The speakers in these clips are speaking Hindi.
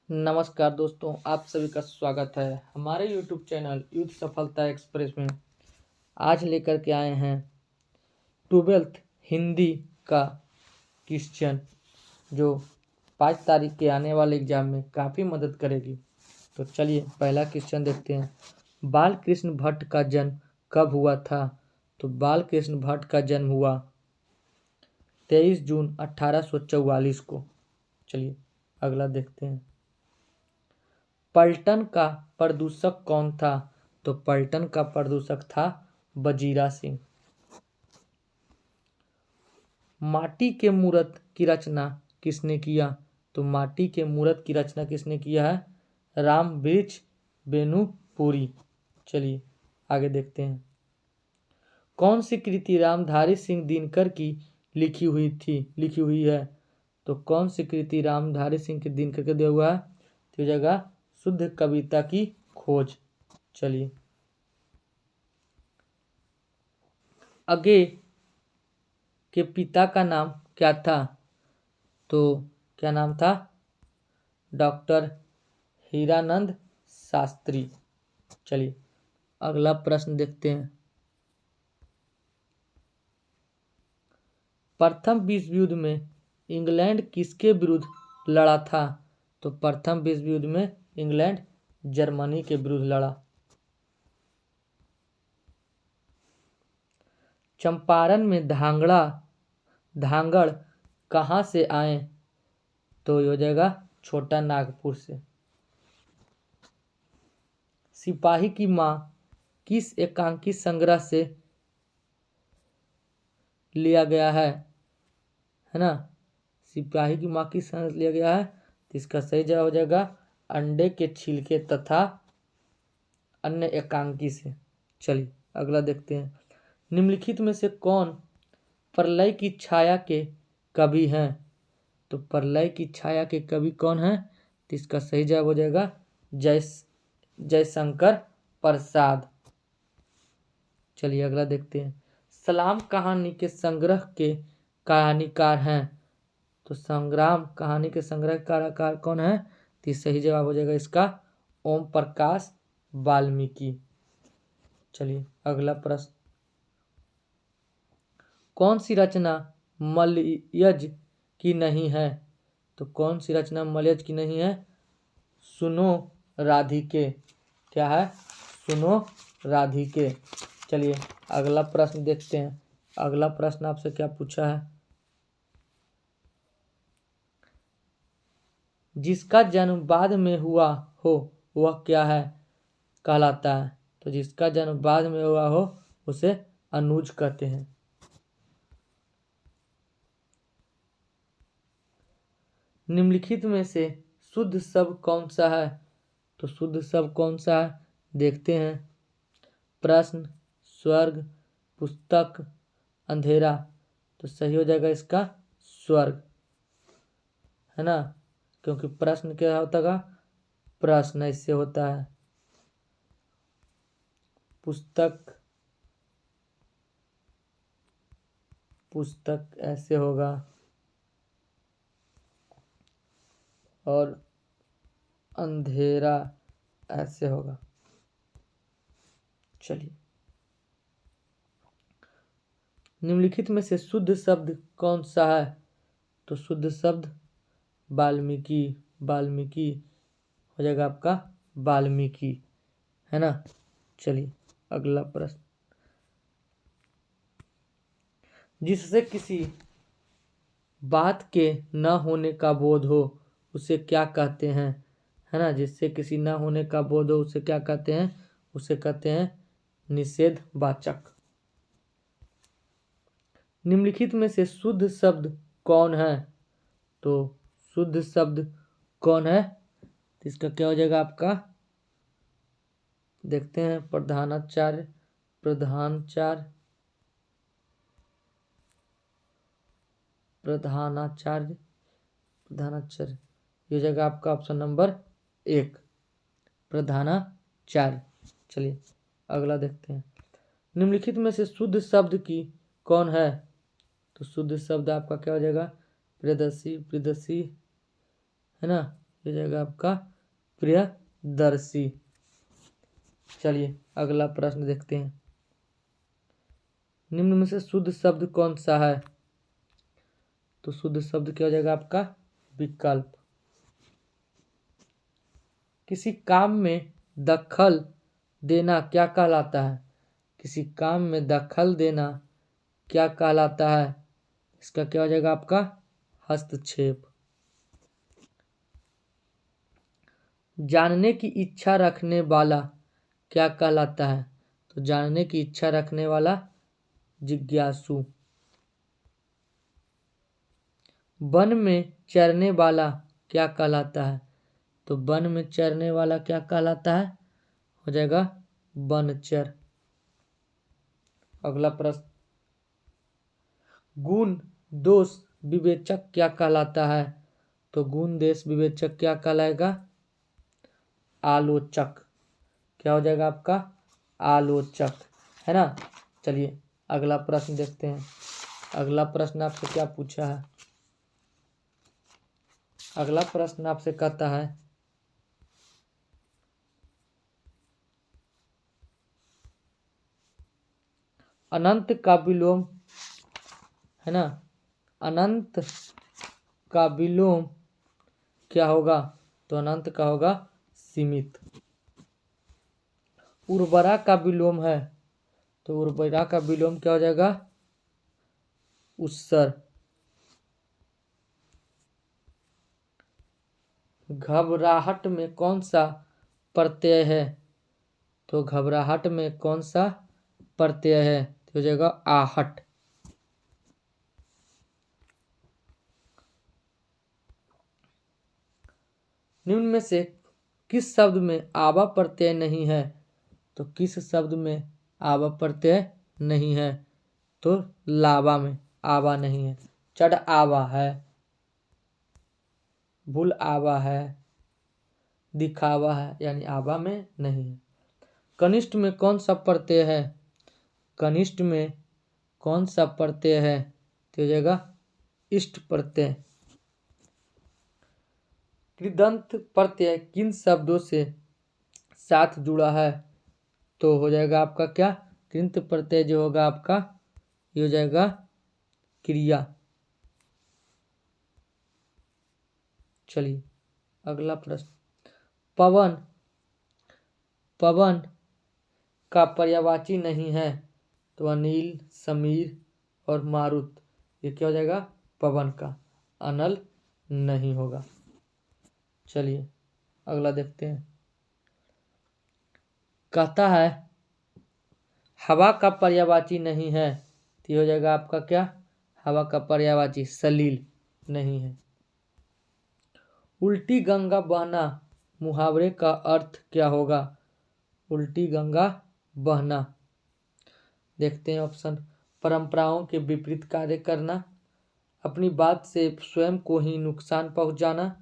नमस्कार दोस्तों, आप सभी का स्वागत है हमारे YouTube चैनल युद्ध सफलता एक्सप्रेस में। आज लेकर के आए हैं 12th हिंदी का क्वेश्चन जो 5 तारीख के आने वाले एग्जाम में काफ़ी मदद करेगी। तो चलिए पहला क्वेश्चन देखते हैं। बाल कृष्ण भट्ट का जन्म कब हुआ था? तो बाल कृष्ण भट्ट का जन्म हुआ 23 जून 1844 को। चलिए अगला देखते हैं। पलटन का प्रदूषक कौन था? तो पलटन का प्रदूषक था वजीरा सिंह। माटी के मूर्त की रचना किसने किया? तो माटी के मूर्त की रचना किसने किया है? रामवृक्ष बेनुपुरी। चलिए आगे देखते हैं। कौन सी कृति रामधारी सिंह दिनकर की लिखी हुई है? तो कौन सी कृति रामधारी सिंह के दिनकर के दिया हुआ है? तो जगह शुद्ध कविता की खोज। चलिए अगे के पिता का नाम क्या था? तो क्या नाम था? डॉक्टर हीरानंद शास्त्री। चलिए अगला प्रश्न देखते हैं। प्रथम विश्व युद्ध में इंग्लैंड किसके विरुद्ध लड़ा था? तो प्रथम विश्व युद्ध में इंग्लैंड जर्मनी के विरुद्ध लड़ा। चंपारण में धांगड़ कहाँ से आए? तो ये हो जाएगा छोटा नागपुर से। सिपाही की माँ किस एकांकी संग्रह से लिया गया है ना? सिपाही की माँ किस संग्रह से लिया गया है? तो इसका सही जवाब हो जाएगा अंडे के छिलके तथा अन्य एकांकी से। चलिए अगला देखते हैं। निम्नलिखित में से कौन प्रलय की छाया के कवि हैं? तो प्रलय की छाया के कवि कौन है? तो इसका सही जवाब हो जाएगा जयशंकर प्रसाद। चलिए अगला देखते हैं। सलाम कहानी के संग्रह के कहानीकार हैं? तो संग्राम कहानी के संग्रह कहानीकार कौन है? तो सही जवाब हो जाएगा इसका ओम प्रकाश वाल्मीकि। चलिए अगला प्रश्न। कौन सी रचना मलयज की नहीं है? तो कौन सी रचना मलयज की नहीं है? सुनो राधिके। क्या है? सुनो राधिके। चलिए अगला प्रश्न देखते हैं। अगला प्रश्न आपसे क्या पूछा है? जिसका जन्म बाद में हुआ हो वह क्या है कहलाता है? तो जिसका जन्म बाद में हुआ हो उसे अनुज कहते हैं। निम्नलिखित में से शुद्ध शब्द कौन सा है? तो शुद्ध शब्द कौन सा है देखते हैं। प्रश्न, स्वर्ग, पुस्तक, अंधेरा। तो सही हो जाएगा इसका स्वर्ग, है ना? क्योंकि प्रश्न क्या होता है? प्रश्न इससे होता है। पुस्तक ऐसे होगा और अंधेरा ऐसे होगा। चलिए निम्नलिखित में से शुद्ध शब्द कौन सा है? तो शुद्ध शब्द वाल्मीकि हो जाएगा आपका वाल्मीकि, है ना? चलिए अगला प्रश्न। जिससे किसी बात के न होने का बोध हो उसे क्या कहते हैं? है ना? जिससे किसी न होने का बोध हो उसे क्या कहते हैं? उसे कहते हैं निषेधवाचक। निम्नलिखित में से शुद्ध शब्द कौन है? तो शुद्ध शब्द कौन है? तो इसका क्या हो जाएगा आपका? देखते हैं। प्रधानाचार्य ये जगह आपका ऑप्शन नंबर 1 प्रधानाचार्य। चलिए अगला देखते हैं। निम्नलिखित में से शुद्ध शब्द की कौन है? तो शुद्ध शब्द आपका क्या हो जाएगा? प्रियदर्शी, है ना? हो जाएगा आपका प्रियदर्शी। चलिए अगला प्रश्न देखते हैं। निम्न में से शुद्ध शब्द कौन सा है? तो शुद्ध शब्द क्या हो जाएगा आपका विकल्प। किसी काम में दखल देना क्या कहलाता है? किसी काम में दखल देना क्या कहलाता है? इसका क्या हो जाएगा आपका हस्तक्षेप। जानने की इच्छा रखने वाला क्या कहलाता है? तो जानने की इच्छा रखने वाला जिज्ञासु। वन में चरने वाला क्या कहलाता है? तो वन में चरने वाला क्या कहलाता है? हो जाएगा वनचर। अगला प्रश्न, गुण दोष विवेचक क्या कहलाता है? तो गुण दोष विवेचक क्या कहलाएगा? आलोचक। क्या हो जाएगा आपका आलोचक, है ना। चलिए अगला प्रश्न देखते हैं। अगला प्रश्न आपसे क्या पूछा है? अगला प्रश्न आपसे कहता है अनंत का विलोम, है ना, अनंत का विलोम क्या होगा? तो अनंत का होगा सीमित। उर्वरा का विलोम है, तो उर्वरा का विलोम क्या हो जाएगा? उत्सर। घबराहट में कौन सा प्रत्यय है? तो घबराहट में कौन सा प्रत्यय है? तो हो जाएगा आहट। निम्न में से किस शब्द में आवा प्रत्यय नहीं है? तो किस शब्द में आवा प्रत्यय नहीं है? तो लावा में आवा नहीं है। चढ़ आवा है, भूल आवा है, दिखावा है, यानी आवा में नहीं है। कनिष्ठ में कौन सा प्रत्यय है? कनिष्ठ में कौन सा प्रत्यय है? तो हो जाएगा इष्ट प्रत्यय। कृदंत प्रत्यय किन शब्दों से साथ जुड़ा है? तो हो जाएगा आपका क्या? कृंत प्रत्यय जो होगा आपका ये हो जाएगा क्रिया। चलिए अगला प्रश्न, पवन पवन का पर्यायवाची नहीं है? तो अनिल, समीर और मारुत, ये क्या हो जाएगा पवन का। अनल नहीं होगा। चलिए अगला देखते हैं। कहता है हवा का पर्यायवाची नहीं है, तो ये हो जाएगा आपका क्या? हवा का पर्यायवाची सलील नहीं है। उल्टी गंगा बहना मुहावरे का अर्थ क्या होगा? उल्टी गंगा बहना, देखते हैं ऑप्शन। परंपराओं के विपरीत कार्य करना, अपनी बात से स्वयं को ही नुकसान पहुंचाना,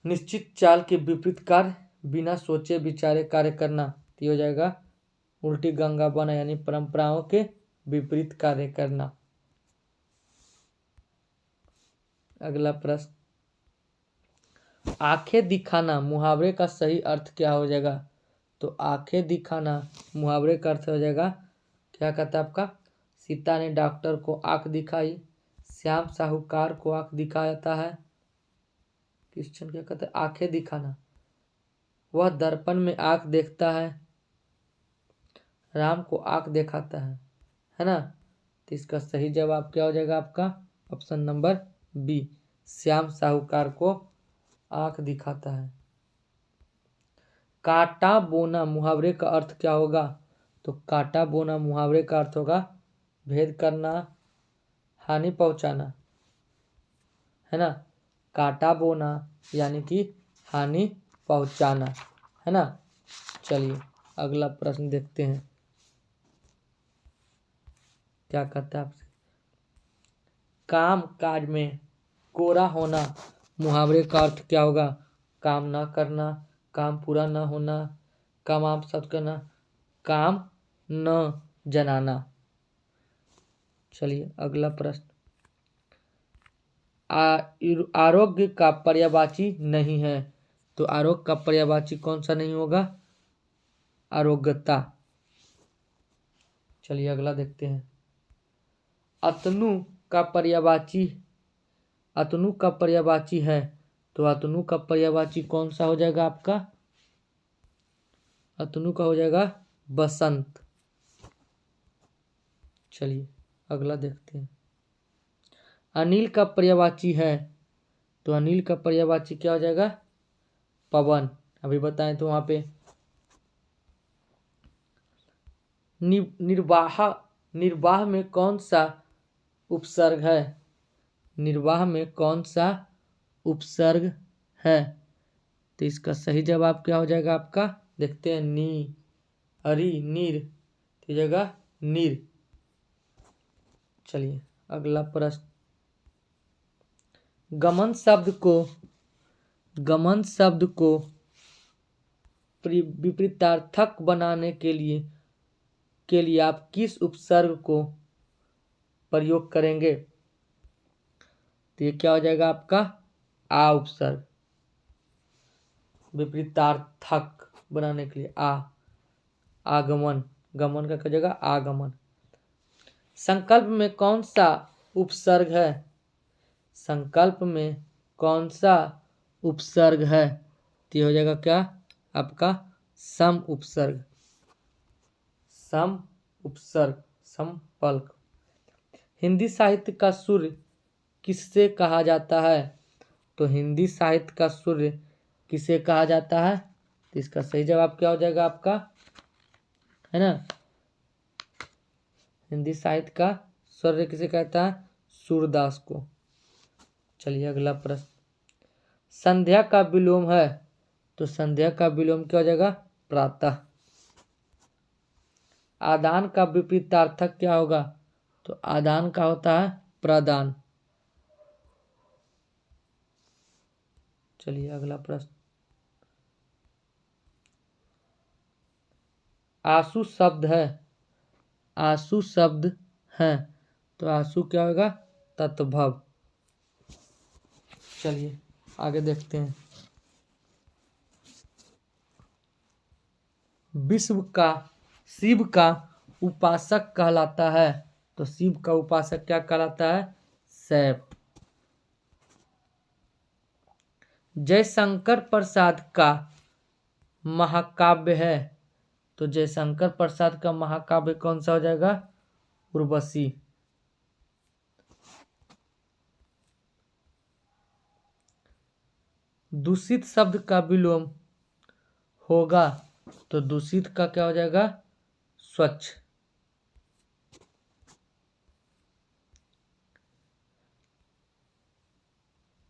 निश्चित चाल के विपरीत कार्य, बिना सोचे विचारे कार्य करना। तो हो जाएगा उल्टी गंगा बहना, यानी परंपराओं के विपरीत कार्य करना। अगला प्रश्न, आंखें दिखाना मुहावरे का सही अर्थ क्या हो जाएगा? तो आंखें दिखाना मुहावरे का अर्थ हो जाएगा, क्या कहता है आपका? सीता ने डॉक्टर को आंख दिखाई, श्याम साहूकार को आंख दिखाता है। क्वेश्चन क्या कहता है? आंखें दिखाना, वह दर्पण में आंख देखता है, राम को आंख दिखाता है ना। तो इसका सही जवाब क्या हो जाएगा आपका? ऑप्शन नंबर बी, श्याम साहूकार को आंख दिखाता है। काटा बोना मुहावरे का अर्थ क्या होगा? तो काटा बोना मुहावरे का अर्थ होगा भेद करना, हानि पहुंचाना, है ना। काटा बोना यानी कि हानि पहुंचाना, है ना। चलिए अगला प्रश्न देखते हैं क्या कहता है आपसे। काम काज में कोरा होना मुहावरे का अर्थ क्या होगा? काम ना करना, काम पूरा ना होना, काम आप सब करना, काम न जनाना। चलिए अगला प्रश्न, आरोग्य का पर्यायवाची नहीं है। तो आरोग्य का पर्यायवाची कौन सा नहीं होगा? आरोग्यता। चलिए अगला देखते हैं। अतनु का पर्यायवाची है, तो अतनु का पर्यायवाची कौन सा हो जाएगा आपका? अतनु का हो जाएगा बसंत। चलिए अगला देखते हैं। अनिल का पर्यायवाची है, तो अनिल का पर्यायवाची क्या हो जाएगा? पवन। अभी बताएं तो वहां पे निर्वाह में कौन सा उपसर्ग है? निर्वाह में कौन सा उपसर्ग है? तो इसका सही जवाब क्या हो जाएगा आपका? देखते हैं। नीर तो जगह नीर। चलिए अगला प्रश्न। गमन शब्द को विपरीतार्थक बनाने के लिए आप किस उपसर्ग को प्रयोग करेंगे? तो ये क्या हो जाएगा आपका? आ उपसर्ग। विपरीतार्थक बनाने के लिए आगमन। गमन का जगह आगमन। संकल्प में कौन सा उपसर्ग है? संकल्प में कौन सा उपसर्ग है? तो ये हो जाएगा क्या आपका? सम उपसर्ग। समपल्क। हिंदी साहित्य का सूर्य किससे कहा जाता है? तो हिंदी साहित्य का सूर्य किसे कहा जाता है? तो इसका सही जवाब क्या हो जाएगा आपका? है ना, हिंदी साहित्य का सूर्य किसे कहता है? सूरदास को। चलिए अगला प्रश्न। संध्या का विलोम है, तो संध्या का विलोम क्या हो जाएगा? प्रातः। आदान का विपरीतार्थक क्या होगा? तो आदान का होता है प्रदान। चलिए अगला प्रश्न। आंसू शब्द है, तो आंसू क्या होगा? तत्भव। चलिए आगे देखते हैं। शिव का उपासक कहलाता है, तो शिव का उपासक क्या कहलाता है? शैव। जयशंकर प्रसाद का महाकाव्य है, तो जयशंकर प्रसाद का महाकाव्य कौन सा हो जाएगा? उर्वशी। दूषित शब्द का विलोम होगा, तो दूषित का क्या हो जाएगा? स्वच्छ।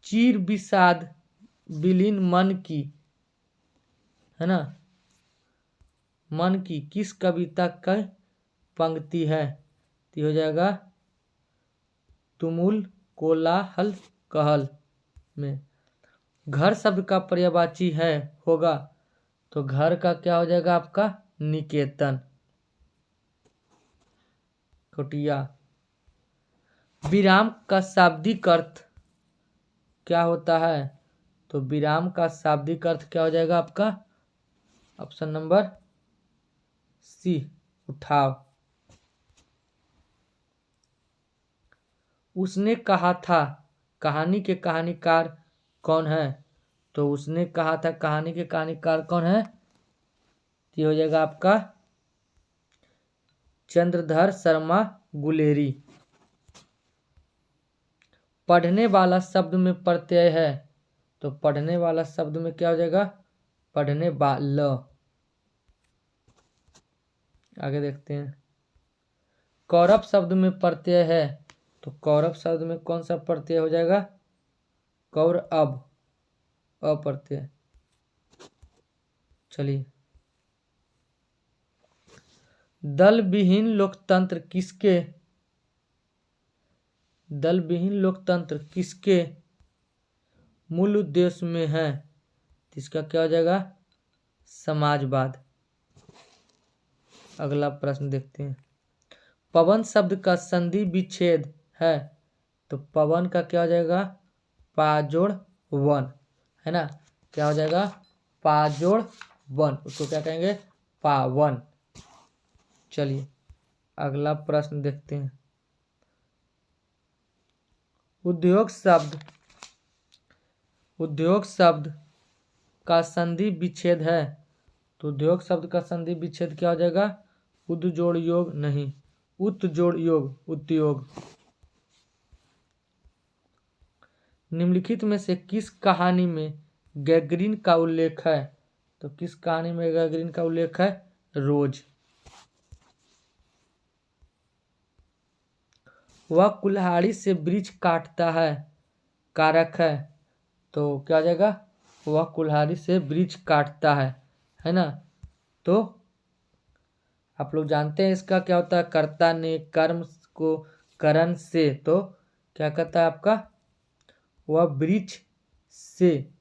चीर विषाद विलीन मन की, है ना, मन की किस कविता का पंक्ति है? तो हो जाएगा तुमुल कोलाहल कहल में। घर शब्द का पर्यायवाची होगा, तो घर का क्या हो जाएगा आपका? निकेतन। कुटिया। विराम का शाब्दिक अर्थ क्या होता है? तो विराम का शाब्दिक अर्थ क्या हो जाएगा आपका? ऑप्शन नंबर सी, उठाव। उसने कहा था कहानी के कहानीकार कौन है? तो उसने कहा था कहानी के कहानीकार कौन है? ये हो जाएगा आपका चंद्रधर शर्मा गुलेरी। पढ़ने वाला शब्द में प्रत्यय है, तो पढ़ने वाला शब्द में क्या हो जाएगा? पढ़ने वाला। आगे देखते हैं। कौरव शब्द में प्रत्यय है, तो कौरव शब्द में कौन सा प्रत्यय हो जाएगा? कौरव, अप्रत्यय। चलिए। दल विहीन लोकतंत्र किसके मूल उद्देश्य में है? इसका क्या हो जाएगा? समाजवाद। अगला प्रश्न देखते हैं। पवन शब्द का संधि विच्छेद है, तो पवन का क्या हो जाएगा? पा जोड़ वन, है ना, क्या हो जाएगा, पा जोड़ वन, उसको क्या कहेंगे, पावन। चलिए अगला प्रश्न देखते हैं। उद्योग शब्द का संधि विच्छेद है, तो उद्योग शब्द का संधि विच्छेद क्या हो जाएगा, उद जोड़ योग नहीं, उत जोड़ योग, उद्योग। निम्नलिखित में से किस कहानी में गैगरीन का उल्लेख है, तो किस कहानी में गैगरीन का उल्लेख है, रोज। वह कुल्हाड़ी से वृक्ष काटता है, कारक है, तो क्या हो जाएगा, वह कुल्हाड़ी से वृक्ष काटता है ना। तो आप लोग जानते हैं इसका क्या होता है, कर्ता ने कर्म को करण से, तो क्या कहता है आपका, वह वृक्ष से,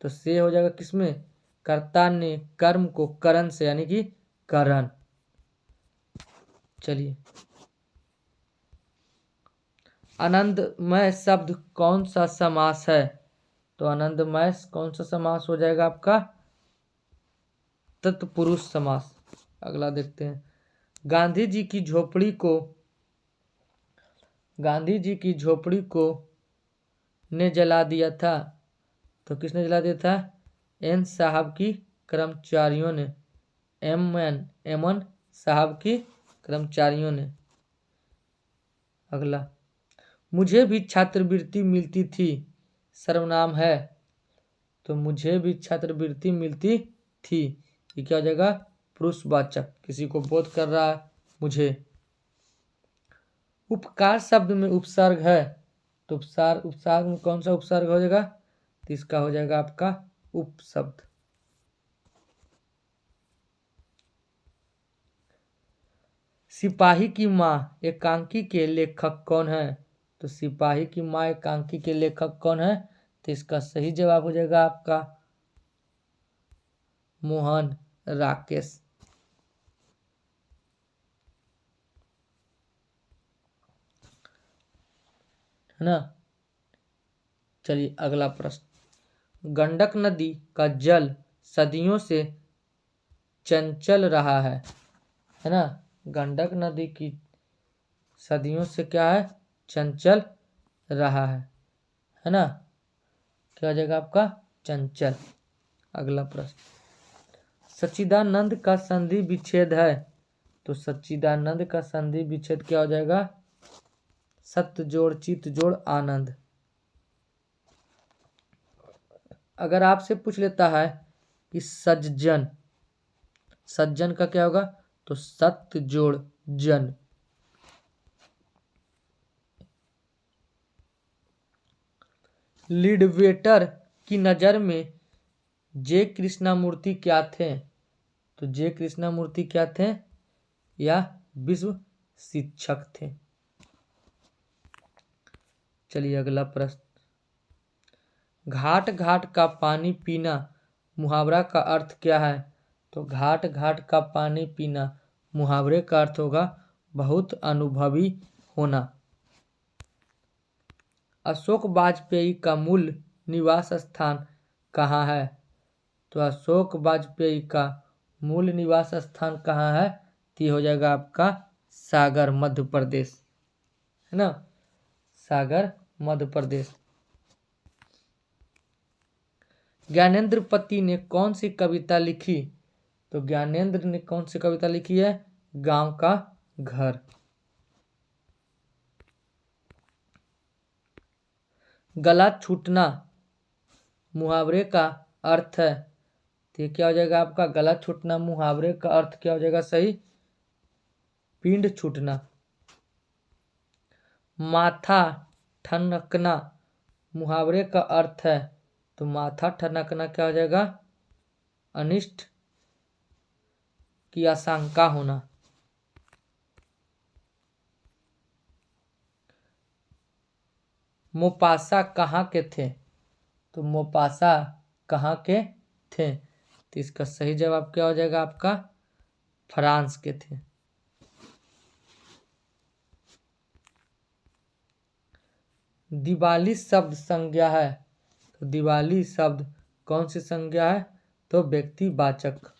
तो से हो जाएगा किसमें, कर्ता ने कर्म को करण से, यानी कि करण। चलिए आनंदमय शब्द कौन सा समास है, तो आनंदमय कौन सा समास हो जाएगा आपका, तत्पुरुष समास। अगला देखते हैं। गांधी जी की झोपड़ी को ने जला दिया था, तो किसने जला दिया था, एन साहब की कर्मचारियों ने, एमन साहब की कर्मचारियों ने। अगला, मुझे भी छात्रवृत्ति मिलती थी, सर्वनाम है, तो मुझे भी छात्रवृत्ति मिलती थी, ये क्या हो जाएगा, पुरुषवाचक, किसी को बोध कर रहा है मुझे। उपकार शब्द में उपसर्ग है, तो उपसर्ग में कौन सा उपसर्ग हो जाएगा, तो इसका हो जाएगा आपका उपशब्द। सिपाही की माँ एकांकी के लेखक कौन है, तो सिपाही की माँ एकांकी के लेखक कौन है, तो इसका सही जवाब हो जाएगा आपका मोहन राकेश, है ना। चलिए अगला प्रश्न। गंडक नदी का जल सदियों से चंचल रहा है ना, गंडक नदी की सदियों से क्या है, चंचल रहा है ना, क्या हो जाएगा आपका, चंचल। अगला प्रश्न। सच्चिदानंद का संधि विच्छेद है, तो सच्चिदानंद का संधि विच्छेद क्या हो जाएगा, सत्य जोड़ चित्त जोड़ आनंद। अगर आपसे पूछ लेता है कि सज्जन का क्या होगा, तो सत्य जोड़ जन। लिडवेटर की नजर में जे कृष्णामूर्ति क्या थे, तो जे कृष्णामूर्ति क्या थे, या विश्व शिक्षक थे। चलिए अगला प्रश्न। घाट घाट का पानी पीना मुहावरा का अर्थ क्या है, तो घाट घाट का पानी पीना मुहावरे का अर्थ होगा बहुत अनुभवी होना। अशोक वाजपेयी का मूल निवास स्थान कहाँ है, तो अशोक वाजपेयी का मूल निवास स्थान कहाँ है, तो हो जाएगा आपका सागर मध्य प्रदेश, है ना, सागर मध्य प्रदेश। ज्ञानेंद्र पति ने कौन सी कविता लिखी, तो ज्ञानेंद्र ने कौन सी कविता लिखी है, गांव का घर। गला छूटना मुहावरे का अर्थ है, तो ये क्या हो जाएगा आपका, गला छूटना मुहावरे का अर्थ क्या हो जाएगा सही, पिंड छूटना। माथा ठनकना मुहावरे का अर्थ है, तो माथा ठनकना क्या हो जाएगा, अनिष्ट की आशंका होना। मोपासा कहाँ के थे, तो मोपासा कहाँ के थे, तो इसका सही जवाब क्या हो जाएगा आपका, फ्रांस के थे। दिवाली शब्द संज्ञा है, तो दिवाली शब्द कौन सी संज्ञा है? तो व्यक्तिवाचक।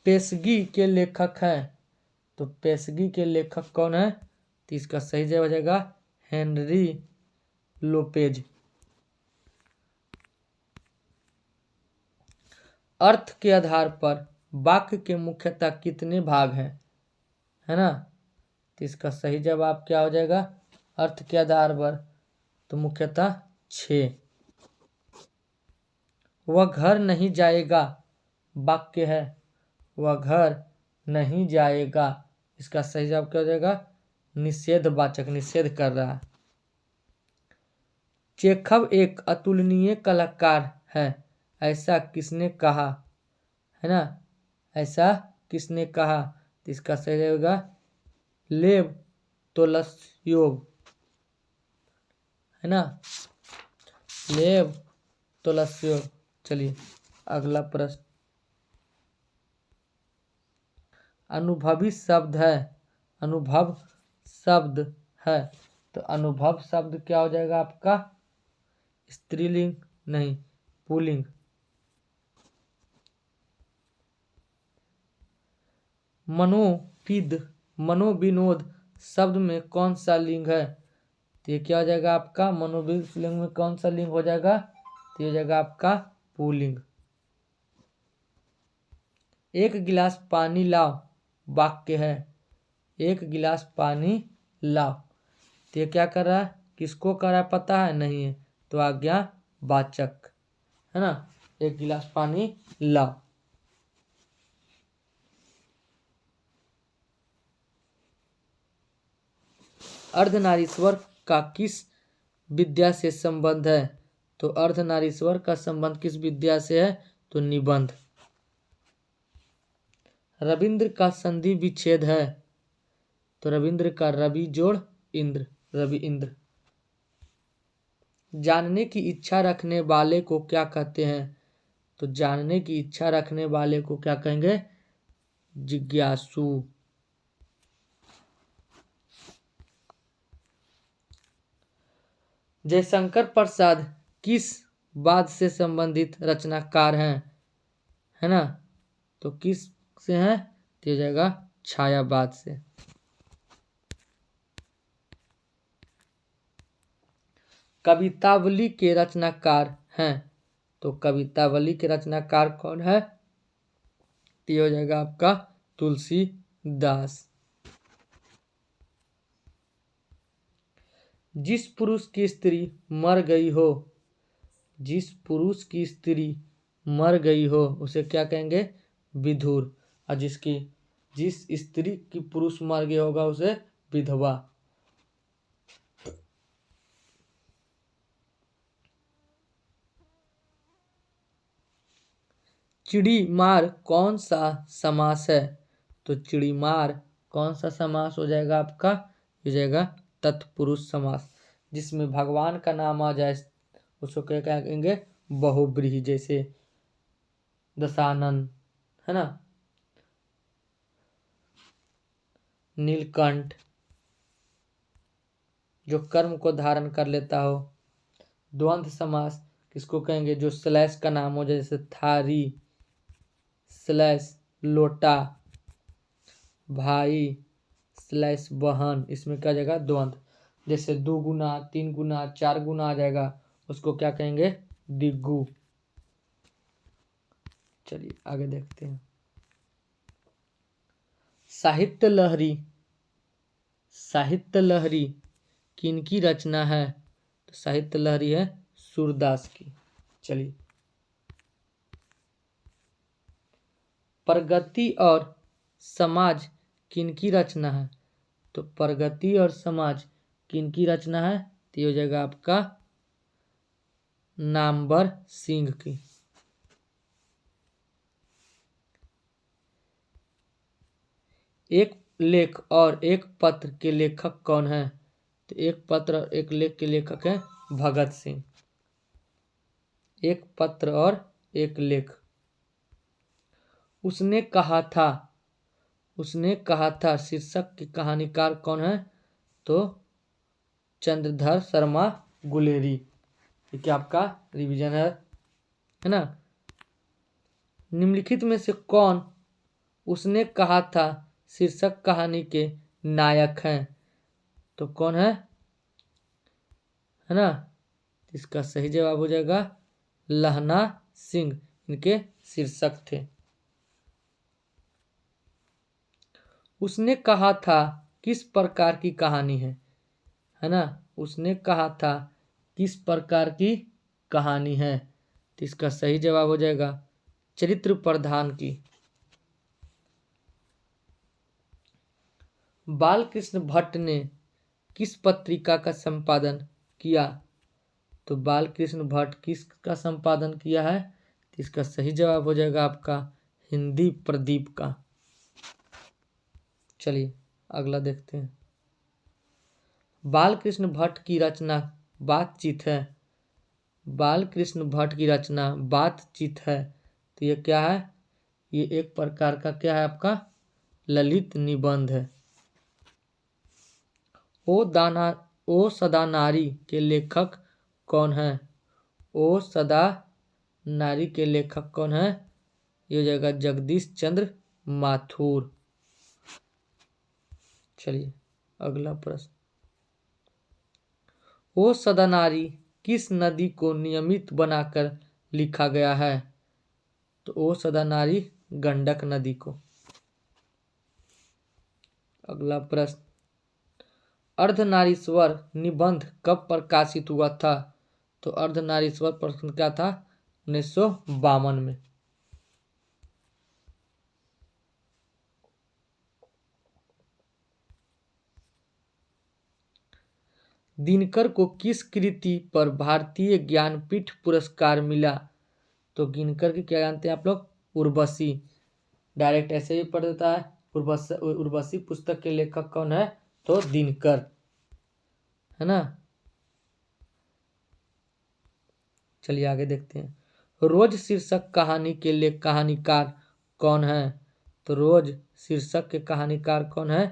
पेशगी के लेखक हैं, तो पेशगी के लेखक कौन है? तो इसका सही जवाब हो जाएगा हेनरी लोपेज। अर्थ के आधार पर वाक्य के मुख्यतः कितने भाग हैं, है ना? तो इसका सही जवाब क्या हो जाएगा अर्थ के आधार पर? तो मुख्यतः 6। वह घर नहीं जाएगा वाक्य है, वह घर नहीं जाएगा। इसका सही जवाब क्या हो जाएगा? निषेधवाचक, निषेध कर रहा है। चेखव एक अतुलनीय कलाकार है, ऐसा किसने कहा, है ना? ऐसा किसने कहा? तो इसका सही होगा लेव तोलस्टॉय, है ना? लेव तोलस्टॉय। चलिए अगला प्रश्न। अनुभवी शब्द है, अनुभव शब्द है, तो अनुभव शब्द क्या हो जाएगा आपका? स्त्रीलिंग नहीं, पुल्लिंग। मनोविद, मनोविनोद शब्द में कौन सा लिंग है? तो ये क्या हो जाएगा आपका? मनोविद लिंग में कौन सा लिंग हो जाएगा? तो ये हो जाएगा आपका पुल्लिंग। एक गिलास पानी लाओ वाक्य है, एक गिलास पानी लाओ। तो ये क्या कर रहा है? किसको कर रहा है पता है? नहीं है, तो आज्ञावाचक, है ना? एक गिलास पानी लाओ। अर्धनारीश्वर का किस विद्या से संबंध है? तो अर्धनारीश्वर का संबंध किस विद्या से है? तो निबंध। रविंद्र का संधि विच्छेद है, तो रविंद्र का रवि जोड़ इंद्र, रवि इंद्र। जानने की इच्छा रखने वाले को क्या कहते हैं? तो जानने की इच्छा रखने वाले को क्या कहेंगे? जिज्ञासु। जयशंकर प्रसाद किस वाद से संबंधित रचनाकार हैं, है ना? तो किस से हैं? तो जाएगा छायावाद से। कवितावली के रचनाकार हैं, तो कवितावली के रचनाकार कौन है? तो हो जाएगा आपका तुलसीदास। जिस पुरुष की स्त्री मर गई हो, जिस पुरुष की स्त्री मर गई हो उसे क्या कहेंगे? विधुर। और जिस स्त्री की पुरुष मर गया होगा उसे विधवा। चिड़ीमार कौन सा समास है? तो चिड़ीमार कौन सा समास हो जाएगा आपका? हो जाएगा तत्पुरुष समास। जिसमें भगवान का नाम आ जाए उसको क्या कहेंगे? बहुब्रीहि। जैसे दशानन, है ना? नीलकंठ, जो कर्म को धारण कर लेता हो। द्वंद्व समास किसको कहेंगे? जो स्लैश का नाम हो, जैसे थारी स्लैश लोटा, भाई स्लैश बहन, इसमें क्या जाएगा? द्वंद्व। जैसे 2 गुना 3 गुना 4 गुना आ जाएगा, उसको क्या कहेंगे? दिग्गु। चलिए आगे देखते हैं। साहित्य लहरी, साहित्य लहरी किनकी रचना है? तो साहित्य लहरी है सूरदास की। चलिए। प्रगति और समाज किनकी रचना है? तो प्रगति और समाज किनकी रचना है? तो हो जाएगा आपका नामवर सिंह की। एक लेख और एक पत्र के लेखक कौन है? तो एक पत्र और एक लेख के लेखक है भगत सिंह। एक पत्र और एक लेख। उसने कहा था, उसने कहा था शीर्षक के कहानीकार कौन है? तो चंद्रधर शर्मा गुलेरी। ये क्या आपका रिवीजन है ना। निम्नलिखित में से कौन उसने कहा था शीर्षक कहानी के नायक हैं? तो कौन है ना। इसका सही जवाब हो जाएगा लहना सिंह, इनके शीर्षक थे। उसने कहा था किस प्रकार की कहानी है ना। उसने कहा था किस प्रकार की कहानी है, तो इसका सही जवाब हो जाएगा चरित्र प्रधान की। बालकृष्ण भट्ट ने किस पत्रिका का संपादन किया? तो बालकृष्ण भट्ट किसका संपादन किया है, तो इसका सही जवाब हो जाएगा आपका हिंदी प्रदीप का। चलिए अगला देखते हैं। बालकृष्ण भट्ट की रचना बातचीत है। बालकृष्ण भट्ट की रचना बातचीत है, तो ये क्या है? ये एक प्रकार का क्या है आपका ललित निबंध है। ओ सदा नारी के लेखक कौन है? ओ सदा नारी के लेखक कौन है? ये हो जाएगा जगदीश चंद्र माथुर। चलिए अगला प्रश्न। ओ सदा नारी किस नदी को नियमित बनाकर लिखा गया है? तो ओ सदा नारी गंडक नदी को। अगला प्रश्न। अर्धनारीश्वर निबंध कब प्रकाशित हुआ था? तो अर्धनारीश्वर प्रश्न क्या था 1952 में। दिनकर को किस कृति पर भारतीय ज्ञानपीठ पुरस्कार मिला? तो दिनकर की क्या जानते हैं आप लोग? उर्वशी। डायरेक्ट ऐसे ही पढ़ देता है। उर्वशी पुस्तक के लेखक कौन है? तो दिनकर है ना। चलिए आगे देखते हैं। रोज शीर्षक कहानी के लिए कहानीकार कौन है? तो रोज शीर्षक के कहानीकार कौन है?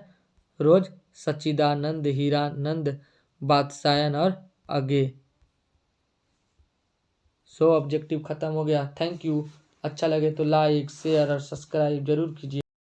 रोज सच्चिदानंद, हीरानंद, बादशायन और अगे। 100 ऑब्जेक्टिव खत्म हो गया। Thank you. अच्छा लगे तो लाइक शेयर और सब्सक्राइब जरूर कीजिए।